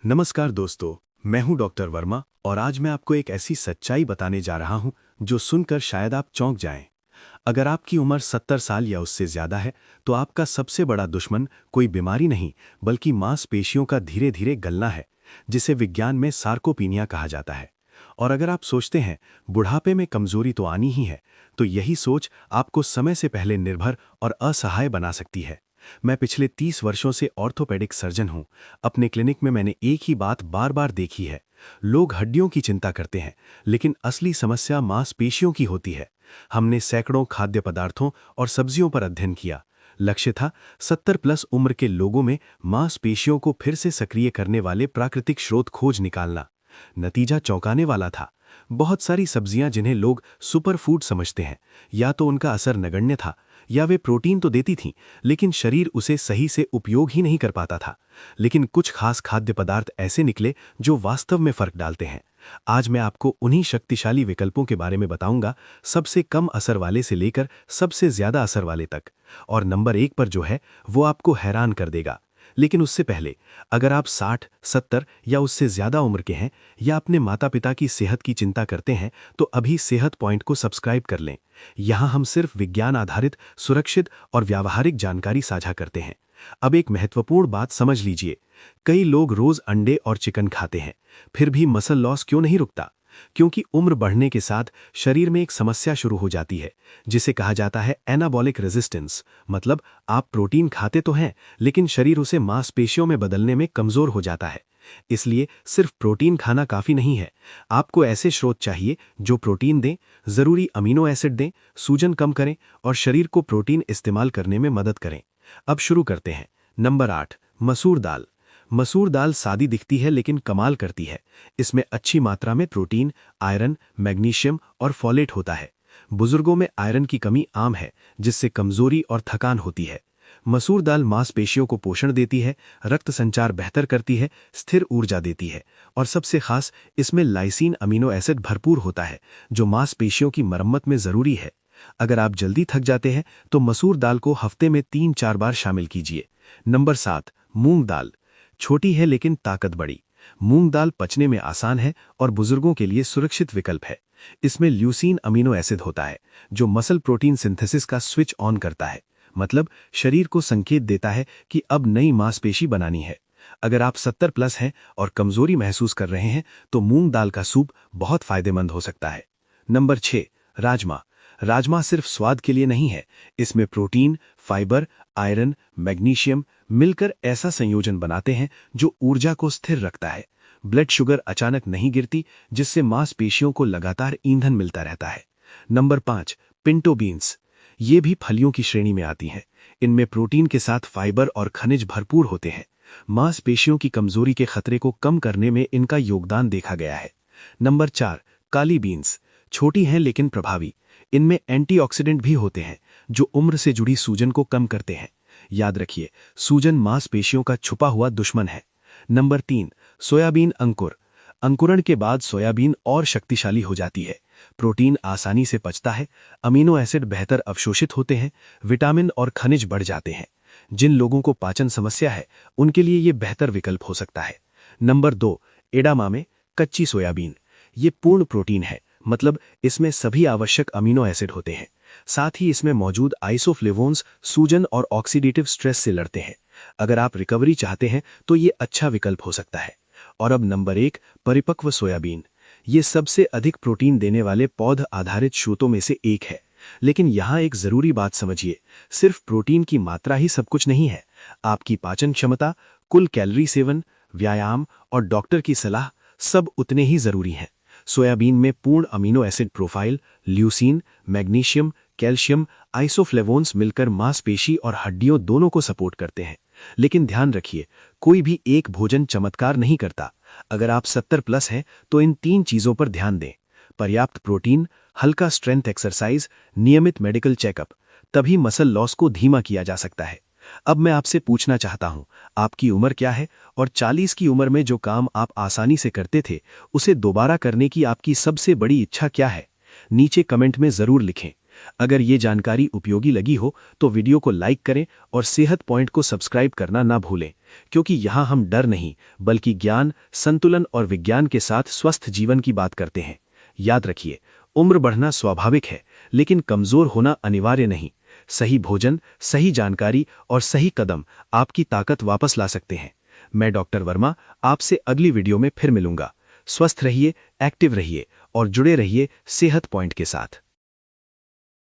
नमस्कार दोस्तों, मैं हूं डॉक्टर वर्मा और आज मैं आपको एक ऐसी सच्चाई बताने जा रहा हूं जो सुनकर शायद आप चौंक जाएं। अगर आपकी उम्र 70 साल या उससे ज्यादा है तो आपका सबसे बड़ा दुश्मन कोई बीमारी नहीं बल्कि मांसपेशियों का धीरे धीरे गलना है, जिसे विज्ञान में सार्कोपीनिया कहा जाता है। और अगर आप सोचते हैं बुढ़ापे में कमजोरी तो आनी ही है, तो यही सोच आपको समय से पहले निर्भर और असहाय बना सकती है। मैं पिछले 30 वर्षों से ऑर्थोपेडिक सर्जन हूं। अपने क्लिनिक में मैंने एक ही बात बार बार देखी है। लोग हड्डियों की चिंता करते हैं, लेकिन असली समस्या मांसपेशियों की होती है। हमने सैकड़ों खाद्य पदार्थों और सब्जियों पर अध्ययन किया। लक्ष्य था 70 प्लस उम्र के लोगों में मांसपेशियों को फिर से सक्रिय करने वाले प्राकृतिक स्रोत खोज निकालना। नतीजा चौंकाने वाला था। बहुत सारी सब्जियां जिन्हें लोग सुपर फूड समझते हैं, या तो उनका असर नगण्य था या वे प्रोटीन तो देती थीं, लेकिन शरीर उसे सही से उपयोग ही नहीं कर पाता था। लेकिन कुछ खास खाद्य पदार्थ ऐसे निकले जो वास्तव में फर्क डालते हैं। आज मैं आपको उन्हीं शक्तिशाली विकल्पों के बारे में बताऊंगा, सबसे कम असर वाले से लेकर सबसे ज्यादा असर वाले तक। और नंबर 1 पर जो है वो आपको हैरान कर देगा। लेकिन उससे पहले, अगर आप 60, 70 या उससे ज्यादा उम्र के हैं या अपने माता पिता की सेहत की चिंता करते हैं, तो अभी सेहत पॉइंट को सब्सक्राइब कर लें। यहां हम सिर्फ विज्ञान आधारित, सुरक्षित और व्यावहारिक जानकारी साझा करते हैं। अब एक महत्वपूर्ण बात समझ लीजिए। कई लोग रोज अंडे और चिकन खाते हैं, फिर भी मसल लॉस क्यों नहीं रुकता? क्योंकि उम्र बढ़ने के साथ शरीर में एक समस्या शुरू हो जाती है, जिसे कहा जाता है एनाबॉलिक रेजिस्टेंस। मतलब आप प्रोटीन खाते तो हैं, लेकिन शरीर उसे मांसपेशियों में बदलने में कमजोर हो जाता है। इसलिए सिर्फ प्रोटीन खाना काफी नहीं है। आपको ऐसे स्रोत चाहिए जो प्रोटीन दें, जरूरी अमीनो एसिड दें, सूजन कम करें और शरीर को प्रोटीन इस्तेमाल करने में मदद करें। अब शुरू करते हैं। नंबर 8, मसूर दाल। मसूर दाल सादी दिखती है लेकिन कमाल करती है। इसमें अच्छी मात्रा में प्रोटीन, आयरन, मैग्नीशियम और फॉलेट होता है। बुजुर्गों में आयरन की कमी आम है, जिससे कमजोरी और थकान होती है। मसूर दाल मांसपेशियों को पोषण देती है, रक्त संचार बेहतर करती है, स्थिर ऊर्जा देती है और सबसे खास, इसमें लाइसीन अमीनो एसिड भरपूर होता है, जो मांसपेशियों की मरम्मत में जरूरी है। अगर आप जल्दी थक जाते हैं तो मसूर दाल को हफ्ते में 3-4 बार शामिल कीजिए। नंबर 7, मूंग दाल। छोटी है लेकिन ताकत बड़ी। मूंग दाल पचने में आसान है और बुजुर्गों के लिए सुरक्षित विकल्प है। इसमें ल्यूसीन अमीनो एसिड होता है, जो मसल प्रोटीन सिंथेसिस का स्विच ऑन करता है। मतलब शरीर को संकेत देता है कि अब नई मांसपेशी बनानी है। अगर आप 70 प्लस हैं और कमजोरी महसूस कर रहे हैं, तो मूंग दाल का सूप बहुत फायदेमंद हो सकता है। नंबर 6, राजमा। राजमा सिर्फ स्वाद के लिए नहीं है। इसमें प्रोटीन, फाइबर, आयरन, मैग्नीशियम मिलकर ऐसा संयोजन बनाते हैं जो ऊर्जा को स्थिर रखता है। ब्लड शुगर अचानक नहीं गिरती, जिससे मांसपेशियों को लगातार ईंधन मिलता रहता है। Number 5, Pinto beans. ये भी फलियों की श्रेणी में आती हैं। इनमें प्रोटीन के साथ फाइबर और खनिज भरपूर होते हैं। मांसपेशियों की कमजोरी के खतरे को कम करने में इनका योगदान देखा गया है। नंबर 4, काली बीन्स। छोटी हैं लेकिन प्रभावी। इनमें एंटीऑक्सीडेंट भी होते हैं, जो उम्र से जुड़ी सूजन को कम करते हैं। याद रखिए, सूजन मांसपेशियों का छुपा हुआ दुश्मन है। नंबर 3, सोयाबीन अंकुर। अंकुरण के बाद सोयाबीन और शक्तिशाली हो जाती है। प्रोटीन आसानी से पचता है, अमीनो एसिड बेहतर अवशोषित होते हैं, विटामिन और खनिज बढ़ जाते हैं। जिन लोगों को पाचन समस्या है, उनके लिए ये बेहतर विकल्प हो सकता है। नंबर 2, एडामामे, कच्ची सोयाबीन। ये पूर्ण प्रोटीन है, मतलब इसमें सभी आवश्यक अमीनो एसिड होते हैं। साथ ही इसमें मौजूद आइसोफ्लेवोन्स सूजन और ऑक्सीडेटिव स्ट्रेस से लड़ते हैं। अगर आप रिकवरी चाहते हैं तो ये अच्छा विकल्प हो सकता है। और अब नंबर 1, परिपक्व सोयाबीन। ये सबसे अधिक प्रोटीन देने वाले पौध आधारित स्रोतों में से एक है। लेकिन यहाँ एक जरूरी बात समझिए, सिर्फ प्रोटीन की मात्रा ही सब कुछ नहीं है। आपकी पाचन क्षमता, कुल कैलोरी सेवन, व्यायाम और डॉक्टर की सलाह सब उतने ही जरूरी हैं। सोयाबीन में पूर्ण amino acid profile, leucine, magnesium, calcium, isoflavones मिलकर मांसपेशी और हड्डियों दोनों को सपोर्ट करते हैं। लेकिन ध्यान रखिए, कोई भी एक भोजन चमत्कार नहीं करता। अगर आप 70 प्लस हैं तो इन 3 चीजों पर ध्यान दें। पर्याप्त प्रोटीन, हल्का स्ट्रेंथ एक्सरसाइज, नियमित मेडिकल चेकअप। तभी मसल लॉस को धीमा किया जा सकता है। अब मैं आपसे पूछना चाहता हूं, आपकी उम्र क्या है और 40 की उम्र में जो काम आप आसानी से करते थे, उसे दोबारा करने की आपकी सबसे बड़ी इच्छा क्या है? नीचे कमेंट में जरूर लिखें। अगर ये जानकारी उपयोगी लगी हो तो वीडियो को लाइक करें और सेहत पॉइंट को सब्सक्राइब करना ना भूलें, क्योंकि यहाँ हम डर नहीं बल्कि ज्ञान, संतुलन और विज्ञान के साथ स्वस्थ जीवन की बात करते हैं। याद रखिए, उम्र बढ़ना स्वाभाविक है, लेकिन कमजोर होना अनिवार्य नहीं। सही भोजन, सही जानकारी और सही कदम आपकी ताकत वापस ला सकते हैं। मैं डॉक्टर वर्मा आपसे अगली वीडियो में फिर मिलूंगा। स्वस्थ रहिए, एक्टिव रहिए और जुड़े रहिए सेहत पॉइंट के साथ।